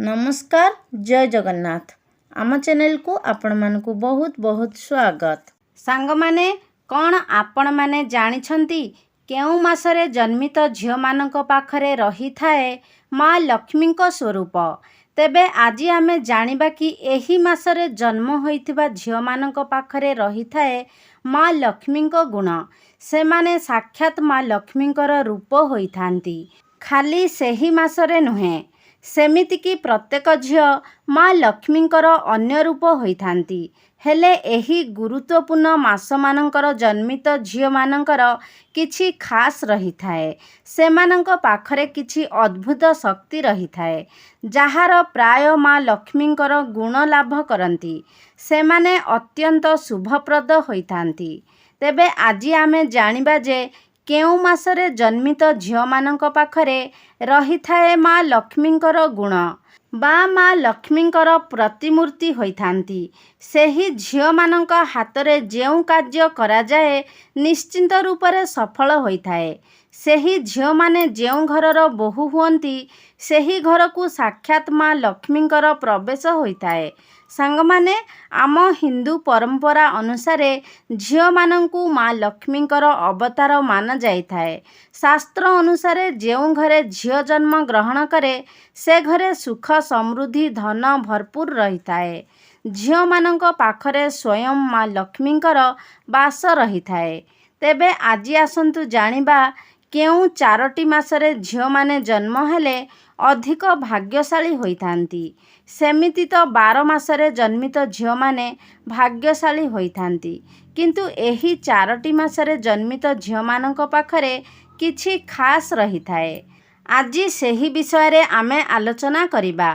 नमस्कार जय जगन्नाथ आम चैनल को आपण मानकु बहुत बहुत स्वागत। सांग माने कौन आपण माने जानिछंती केउ मासरे जन्मित झियो मानक पाखरे रही थाए माँ लक्ष्मी को स्वरूप। तेबे आज आमे जानिबा कि एही मासरे जन्म होइथिबा झियो मानक पाखरे रही थाए माँ लक्ष्मी को गुण। से माने साक्षात माँ लक्ष्मी रूप होइथांती। खाली सेही मासरे नुहे सेमितिकी प्रत्येक झियो माँ लक्ष्मींकर अन्य रूप होइथांती। हेले एही गुरुत्वपूर्ण मास मानंकर जन्मित झियो मानंकर किछि खास रही थाए। सेमानंक पाखरे किछि अद्भुत शक्ति रही थाए जहार प्राय माँ लक्ष्मींकर गुण लाभ करंती। सेमाने अत्यंत शुभप्रद होइथांती। तेबे आज आमे जानिबा जे केउ मासरे जन्मित झियो मानंक पाखरे रही थाए माँ लक्ष्मींकर गुण बा माँ लक्ष्मींकर प्रतिमूर्ति होइथांती। सेही झियो मानंक हातरे जेउ कार्य करा जाए निश्चिंत रूपरे सफल होइथाए। सेही झियो माने जेउ घरर बोहू हुअंती सेही घर को साक्षात माँ लक्ष्मींकर प्रवेश होइथाए। सांगमाने आम हिंदू परंपरा अनुसारे झियो मानंकु माँ लक्ष्मींकर अवतार मान जाइथाए। शास्त्र अनुसारे जेउ घरे झियो जन्म ग्रहण करे से घरे सुख समृद्धि धन भरपूर रही थाए। झियो मानंक पाखरे स्वयं माँ लक्ष्मींकर बास रही थाए। तेबे आज आसंतु जानिबा केउ चारोटी मासरे झियो माने जन्म हेले अधिक भाग्यशाली होइथांती। सेमिति तो 12 मासरे जन्मित झियो माने भाग्यशाली होइथांती, किंतु एही चारोटी मासरे जन्मित झियो मानंक पाखरे किछि खास रही थाए। आज सेही विषय रे आमे आलोचना करिबा।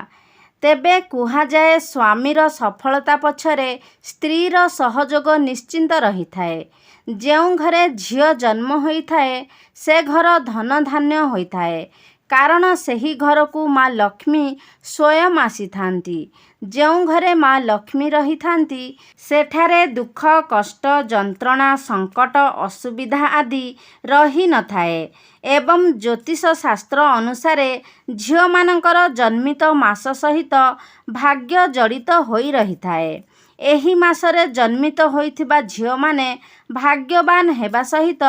तेबे कुहा जाए स्वामीर सफलता पछरे स्त्रीर सहयोग निश्चिंत रही थाए। जेउ घरे झियो जन्म होई थाए से घर धन धान्य होई थाए, कारण सेही घर को माँ लक्ष्मी स्वयं आसी थांती। जेउ घरे माँ लक्ष्मी रही थांती सेठारे दुख कष्ट जंत्रणा संकट असुविधा आदि रही न थाए। एवं ज्योतिष शास्त्र अनुसारे झियो मानंकर जन्मित मास सहित भाग्य जड़ित होई रही थाए। एही मासरे जन्मित होइथिबा झियो माने भाग्यवान हेबा सहित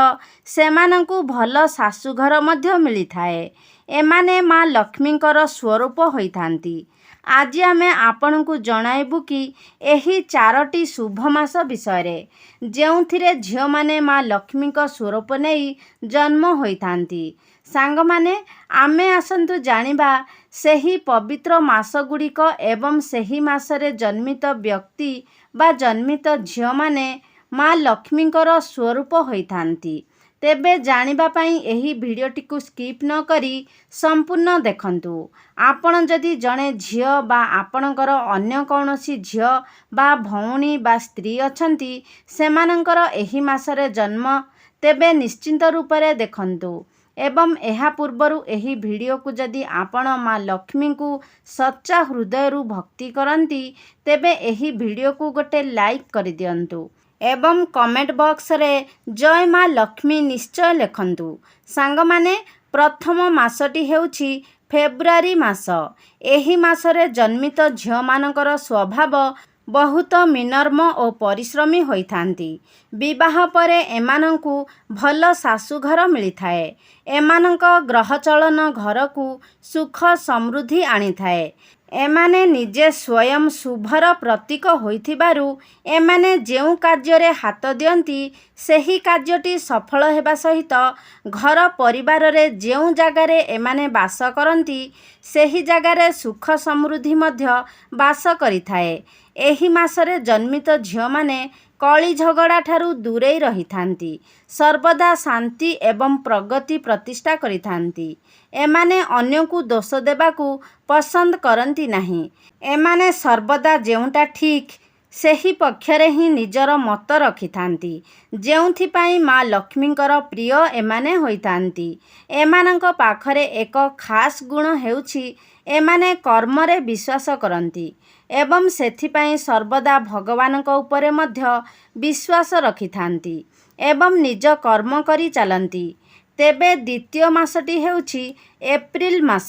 सेमानंकु भल शाशुघर मध्य मिली थाए। एमाने माँ लक्ष्मींकर स्वरूप होइथांती। आज आमे आपनकु जणाइबु कि एही चारोटी शुभ मास विषय जेउथिरे झियो माने माँ लक्ष्मींक स्वरूप नेई जन्म होइथांती। सांग माने आमे आसंतु जानिबा सेही पवित्र मास गुड़िक एवं सेही मासरे जन्मित व्यक्ति बा जन्मित झियो माने माँ लक्ष्मींकर स्वरूप होइथांती। तेबे जानिबा पई एही भिडियोटी को स्किप न करी संपूर्ण देखंतु। आपण जदि जणे झियो बा आपणकर अन्य कौनसी झियो बा भौणी बा स्त्री अछंती सेमानंकर एही मासरे जन्म तेबे निश्चिंत रूपरे देखंतु। एवं एहा पूर्वरु एही भिडियो को जदि आपण माँ लक्ष्मी को सच्चा हृदयरु भक्ति करंती तेबे एही भिडियो को गोटे लाइक कर दियंतु एवं कमेंट बॉक्स रे जय माँ लक्ष्मी निश्चय लिखंतु। सांग माने प्रथम मासटी हेउछि फेब्रुआरी मास। एही मासरे जन्मित झियो मानकर स्वभाव बहुत मिनर्म और परिश्रमी होइथांती। विवाह परे एमानंकु भल शाशुघर मिली थाए। एमानंक ग्रह चलन घर को सुख समृद्धि आनी थाए। एमाने निजे स्वयं शुभर प्रतीक होइथिबारु एमाने जेउ कार्य हाथ दियंती सेही कार्यटी सफल हेबा सहित घर परिवार रे जेउ जगारे एमाने बास करंती सेही जगारे सुख समृद्धि मध्य बास करिथाए। एही मासरे जन्मित झियो माने कली झगड़ा ठारू दूरेई रही थांती। सर्वदा शांति एवं प्रगति प्रतिष्ठा करिथांती। एमाने अन्य को दोष देबाकू पसंद करंती नाही। एमाने सर्वदा जेउटा ठीक सेही पक्षरे ही निजर मत रखिथांती। जेउथिपाई माँ लक्ष्मींकर प्रिय एमाने होइथांती। एमानंक पाखरे एक खास गुण हेउछि एमाने कर्मरे विश्वास करंती एवं सेथिपाई सर्वदा भगवानक उपरे मध्य विश्वास रखिथांती एवं निज कर्म करी चलंती। तेबे द्वितीय मासटी हेउछि एप्रिल मास।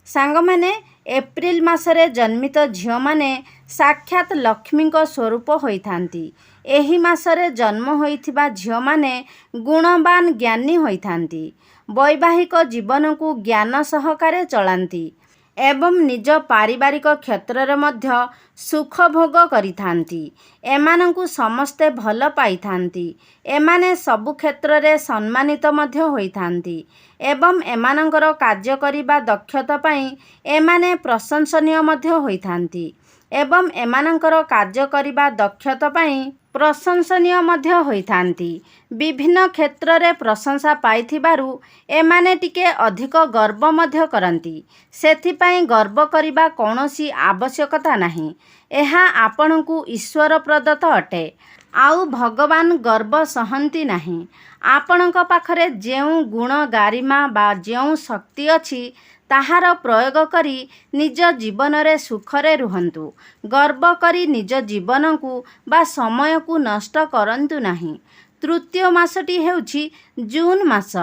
सांग माने एप्रिल मासरे जन्मित झीओमाने साक्षात लक्ष्मीक स्वरूप होइथांती। एही मासरे जन्म होइथिबा झीओमाने गुणवान ज्ञानी होइथांती। वैवाहिक जीवन को ज्ञान सहकारे चलांती एवं निज पारिवारिक क्षेत्र मध्य सुख भोग करिथांती। एमानंकु समस्ते भल पाइथांती। एमाने सबु क्षेत्र रे सम्मानित मध्य होइथांती एवं एमानंकर कार्य करिबा दक्षता पई एमाने प्रशंसनीय मध्य होइथांती एवं एमानंकर कार्य करिबा दक्षता पई प्रशंसनीय मध्य होइथांती। विभिन्न क्षेत्र रे प्रशंसा पाइथिबारु एमाने टिके अधिक गर्व मध्य करंती। सेथिपाई गर्व करिबा कोनोसी आवश्यकता नाही। एहा आपणकु ईश्वर प्रदत्त अटे। आउ भगवान गर्व सहंती नाही। आपणक पाखरे जेउ गुण गारिमा बा जेउ शक्ति अछि ताहार प्रयोग करी निज जीवन रे सुखरे रुहंतु। गर्व करी निज जीवन को बा समय को नष्ट करंतु नाही। तृतीय मासटी हेउछि जून मास।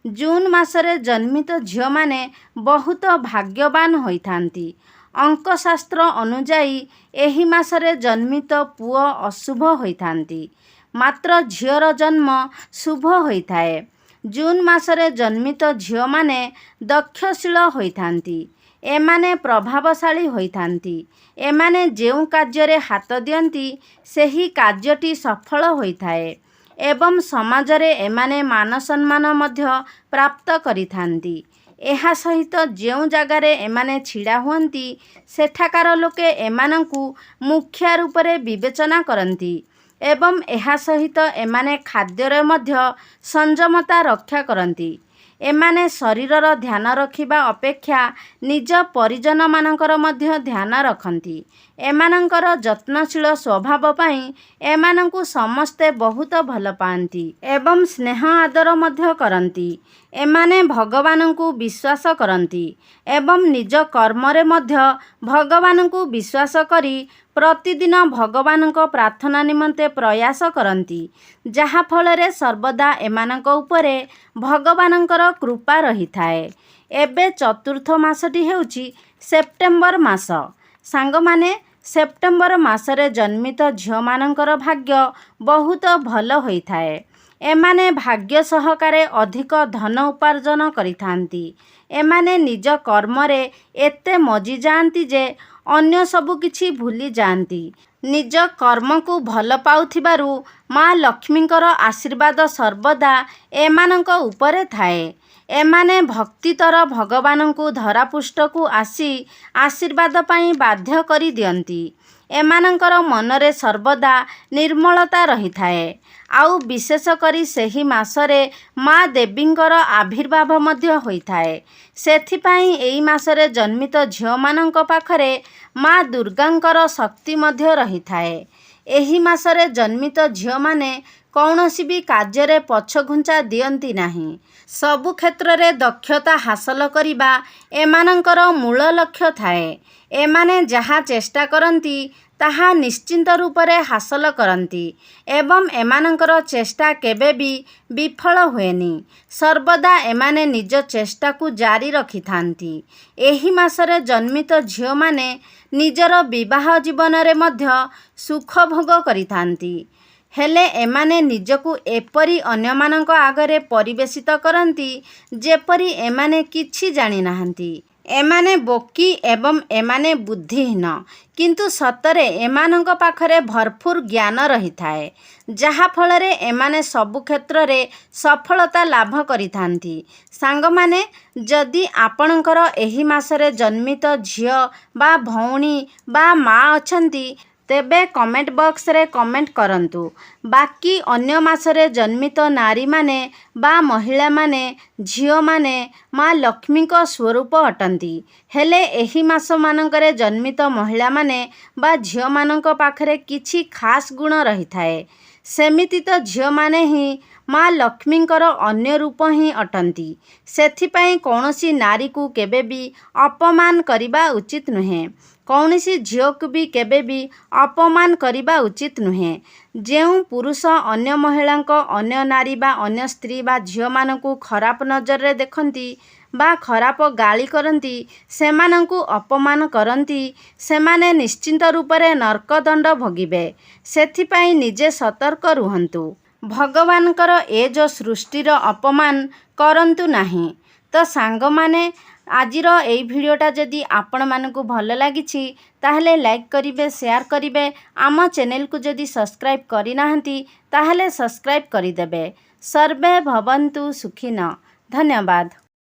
जून मासरे जन्मित झियो माने बहुत भाग्यवान होइथांती। अंकशास्त्र अनुजाई एही मासरे जन्मित पुओ अशुभ होइथांती, मात्र झियोर जन्म शुभ होइथाए। जून मासरे जन्मित झियो माने दक्षशील होइथांती। एमाने प्रभावशाली होइथांती। एमाने जेउ कार्य हाथ दियंती सेही कार्यटी सफल होइथाए एवं समाज रे एमाने मान सम्मान मध्य प्राप्त करिथांती। एहा सहित जेउ जगारे एमाने छिड़ा हुअंती सेठाकार लोके एमानंकु मुख्य रूप रे विवेचना करंती एवं एहा सहित एमाने खाद्यरे मध्य संयमता रक्षा करंती। एमाने शरीरर ध्यान रखिबा अपेक्षा निज परिजन मानकर मध्य ध्यान रखंती। एमानंकर जत्नशील स्वभाव पई एमानंकु समस्ते बहुत भल पांती एवं स्नेह आदर मध्य करंती। एमाने भगवानंकु विश्वास करंती एवं निज कर्मरे मध्य भगवानंकु विश्वास करी प्रतिदिन भगवानंक प्रार्थना निमंते प्रयास करंती, जहा फलरे सर्वदा एमानंक उपरे भगवानंकर कृपा रही थाए। एबे चतुर्थ मासटी हेउची सेप्टेम्बर मास। सांग माने सेप्टेम्बर मासरे जन्मित झियो मानंकर भाग्य बहुत भल होई थाए। एमाने भाग्य सहकारे अधिक धन उपार्जन करिथांती। एमाने निज कर्मरे एते मजी जांती जे अन्य सबु किछि भूली जांती। निज कर्म को भल पाउथिबारु माँ लक्ष्मींकर आशीर्वाद सर्वदा एमानंक उपरे थाए। एमाने भक्तितर भगवानंकु धरापृष्ठ को आसी आशीर्वाद पाई बाध्य करी दियंती। एमानंकर मनरे सर्वदा निर्मलता रही थाए। आउ विशेष करी सेही मासरे माँ देवींकर आविर्भाव मध्य होइथाए। सेथिपाई एई मासरे जन्मित झियो मानंक पाखरे माँ दुर्गांकर शक्ति मध्य रही थाए। एही मासरे जन्मित झियो माने कौनसी भी कार्य पछघुंचा दियंती नाही। सबु क्षेत्र रे दक्षता हासिल करिबा एमानंकर मूल लक्ष्य थाए। एमाने जहाँ चेष्टा करंती ताहा निश्चिंत रूपरे हासिल करंती एवं एमानंकर चेष्टा केबे भी विफल हुएनी। सर्वदा एमाने निज चेष्टा को जारी रखी थांती। एही मासरे जन्मित झियो माने निजर विवाह जीवन रे मध्य सुख भोग करिथांती। हेले एमाने निजकु एपरी अन्यमानंक आगरे परिवेशित करंती जेपरी एमाने किछि जानि नाहंती। एमाने बोकी एवं एमाने बुद्धिहीन, किंतु सतरे एमानंक पाखरे भरपूर ज्ञान रही थाए, जहा फलरे एमाने सबु क्षेत्र रे सफलता लाभ करिथांती। सांग माने जदि आपणकर एही मासरे जन्मित झियो बा भौणी बा माँ अछंती तेबे कमेंट बॉक्स रे कमेंट करंतु। बाकी अन्य मासरे जन्मित नारी माने बा महिला माने झियो माने माँ लक्ष्मी को स्वरूप अटंती। हेले एही मास मानंकरे जन्मित महिला माने बा झियो मानंक पाखरे किछि खास गुण रही थाए। सेमिति तो झियो माने ही माँ लक्ष्मींकर अन्य रूप ही अटंती। सेथिपाई कौनसी नारी को केबे भी अपमान करिबा उचित नुहे। कौनसी झियो को भी केबे भी अपमान करिबा उचित नुहे। जेउ पुरुष अन्य महिलांक अन्य नारी बा अन्य स्त्री बा झियो मानकु खराब नजर रे देखंती ବା ଖରାପ ଗାଳି କରନ୍ତି, ସେମାନଙ୍କୁ ଅପମାନ କରନ୍ତି, ସେମାନେ ନିଶ୍ଚିନ୍ତ ରୂପରେ ନର୍କଦଣ୍ଡ ଭୋଗିବେ। ସେଥିପାଇଁ ନିଜେ ସତର୍କ ରୁହନ୍ତୁ। ଭଗବାନଙ୍କର ଏ ଯେଉଁ ସୃଷ୍ଟିର ଅପମାନ କରନ୍ତୁ ନାହିଁ। ତ ସାଙ୍ଗମାନେ, ଆଜିର ଏଇ ଭିଡ଼ିଓଟା ଯଦି ଆପଣମାନଙ୍କୁ ଭଲ ଲାଗିଛି ତାହେଲେ ଲାଇକ୍ କରିବେ, ସେୟାର କରିବେ। ଆମ ଚ୍ୟାନେଲକୁ ଯଦି ସବସ୍କ୍ରାଇବ୍ କରିନାହାନ୍ତି ତାହେଲେ ସବସ୍କ୍ରାଇବ୍ କରିଦେବେ। ସର୍ବେ ଭବନ୍ତୁ ସୁଖିନଃ। ଧନ୍ୟବାଦ।